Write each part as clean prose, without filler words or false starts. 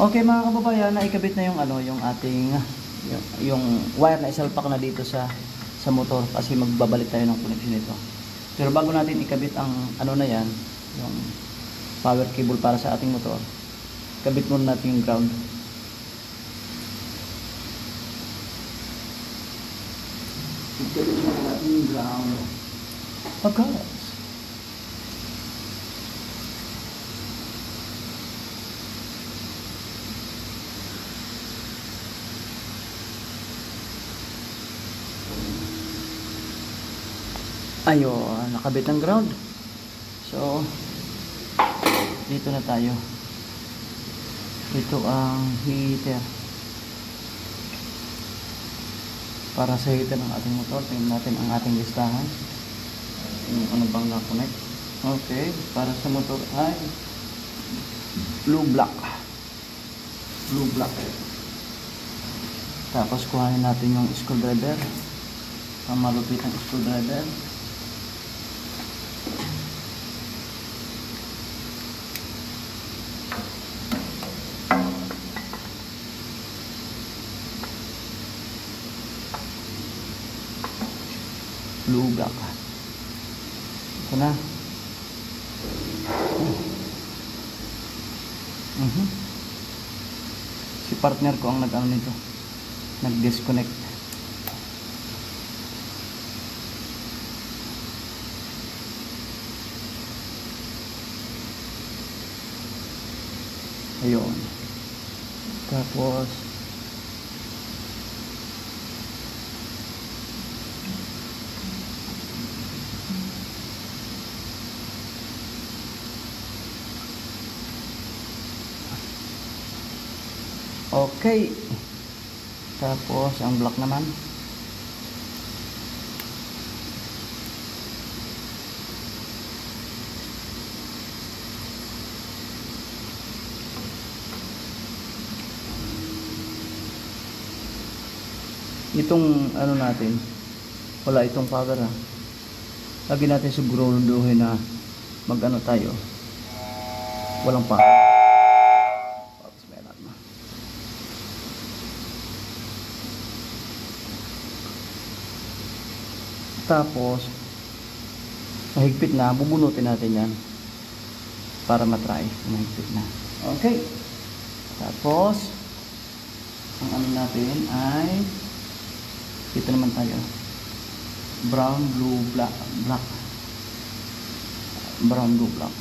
Okay mga kababayan, naikabit na yung ano, yung ating yung wire na isalpak na dito sa motor kasi magbabalik tayo ng connection nito. Pero bago natin ikabit ang ano na yan, yung power cable para sa ating motor, kabit muna natin yung ground. Ikabit muna natin yung ground. Pagkas. Ayun, nakabit ang ground. So, dito na tayo. Ito ang heater. Para sa heater ng ating motor, tingnan natin ang ating listahan. Yung ano bang na-connect. Okay, para sa motor ay blue black. Blue black. Tapos kuhanin natin yung screwdriver. Ang malupit ng screwdriver. Blue black. Ito na. Si partner ko ang nag-ano nito, nag-disconnect. Ayun. Tapos okay. Tapos ang block naman. Itong ano natin, wala itong power ha. Lagi natin siguraduhin na mag ano tayo, walang power. Tapos mahigpit na, bubunutin natin yan para matry. Mahigpit na. Okay. Tapos ang ano natin ay dito naman tayo, brown, blue, black, brown, blue, black.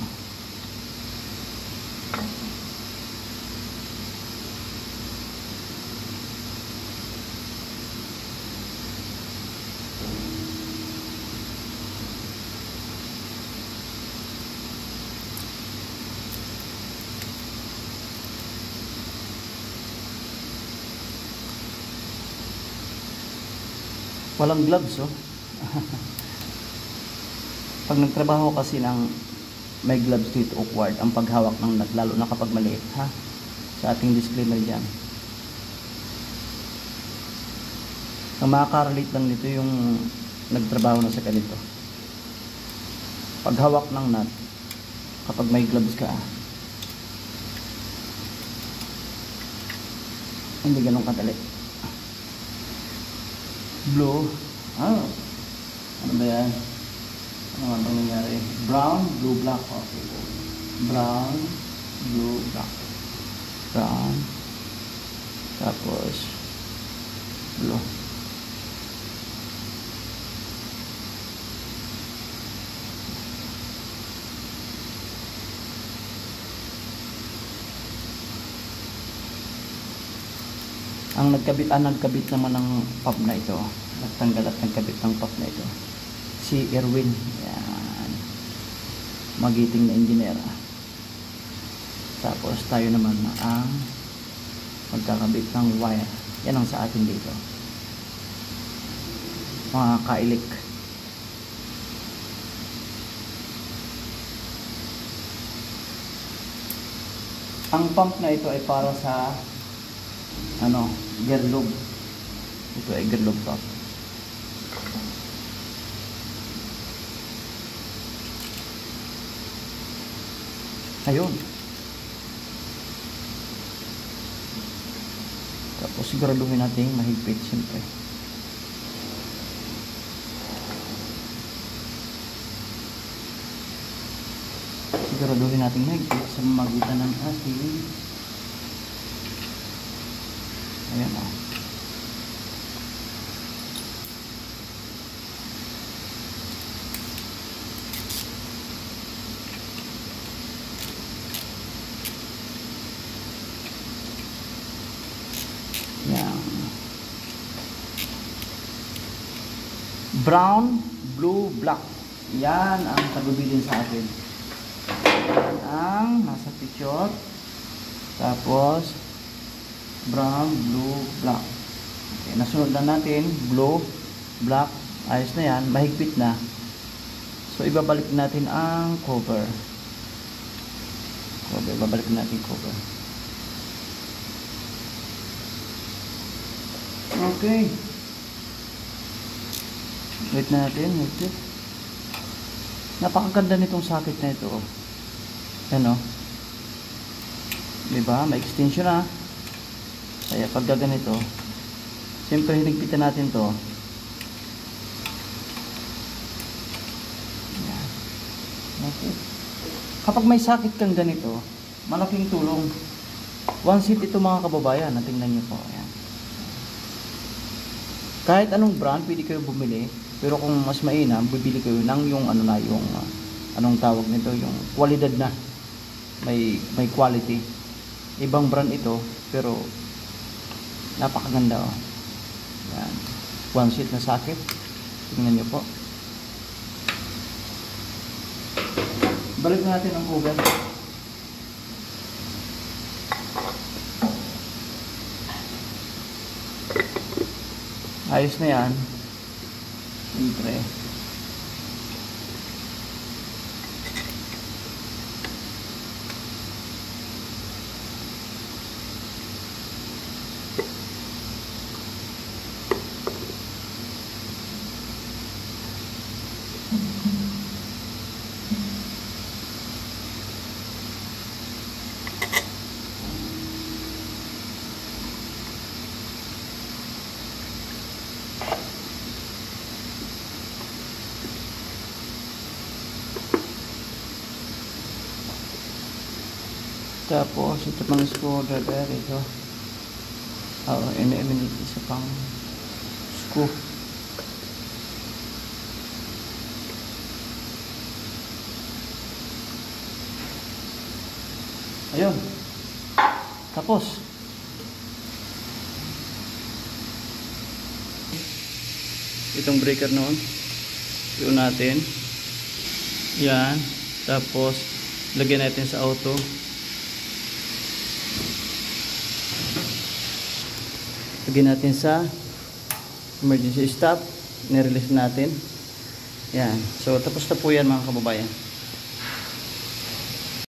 Walang gloves oh. Pag nagtrabaho kasi ng may gloves dito, awkward ang paghawak ng nut, lalo na kapag maliit ha. Sa ating disclaimer dyan. Ang makaka-relate lang nito yung nagtrabaho na sa ganito. Paghawak ng nut kapag may gloves ka, hindi ganun kadali. Blue. Ano ba yan? Ano ang nangyari? Brown, blue, black. Okay. Brown, blue, black. Brown. Tapos blue. Ang nagkabit naman ng pop na ito, nagtanggal at nagkabit ng pop na ito, si Erwin. Yan, magiting na engineer. Tapos tayo naman ang magkakabit ng wire. Yan ang sa atin dito, mga kailik. Ang pump na ito ay para sa ano, gear lube. Ito ay gear lube to. Ayun. Tapos siguraduhin natin mahigpit siyempre. Siguraduhin natin mahigpit sa magitan ng ating ayan o. Brown, blue, black. Yan ang tagubilin sa atin. Yan ang nasa picture. Tapos brown, blue, black. Okay, nasunod na natin blue, black. Ayos na yan, mahigpit na. So ibabalik natin ang cover. Ibabalik natin cover. Okay. Wait natin, wait. Napakaganda nitong socket na ito. Ano? Diba? May extension na. Kaya pag ganito, siyempre hinigpitan natin to. Yan. Okay. Kapag may socket kang ganito, malaking tulong. One seat ito mga kababayan. Tingnan nyo po. Ayan. Kahit anong brand, pwede kayo bumili. Pero kung mas mainam, bibili kayo ng yung ano na, yung anong tawag nito, yung kwalidad na. May quality. Ibang brand ito, pero napakaganda oh. Yan. One seat na socket. Tingnan nyo po. Balik natin ang cover. Ayos na yan. Siyempre. Tapos ito pang screwdriver ito. Ini isa pang screw. Ayun. Tapos itong breaker noon. Yun natin. Yan. Tapos lagyan natin sa auto. Lagyan natin sa emergency stop, nirelease natin. Yan. So tapos na po yan mga kababayan.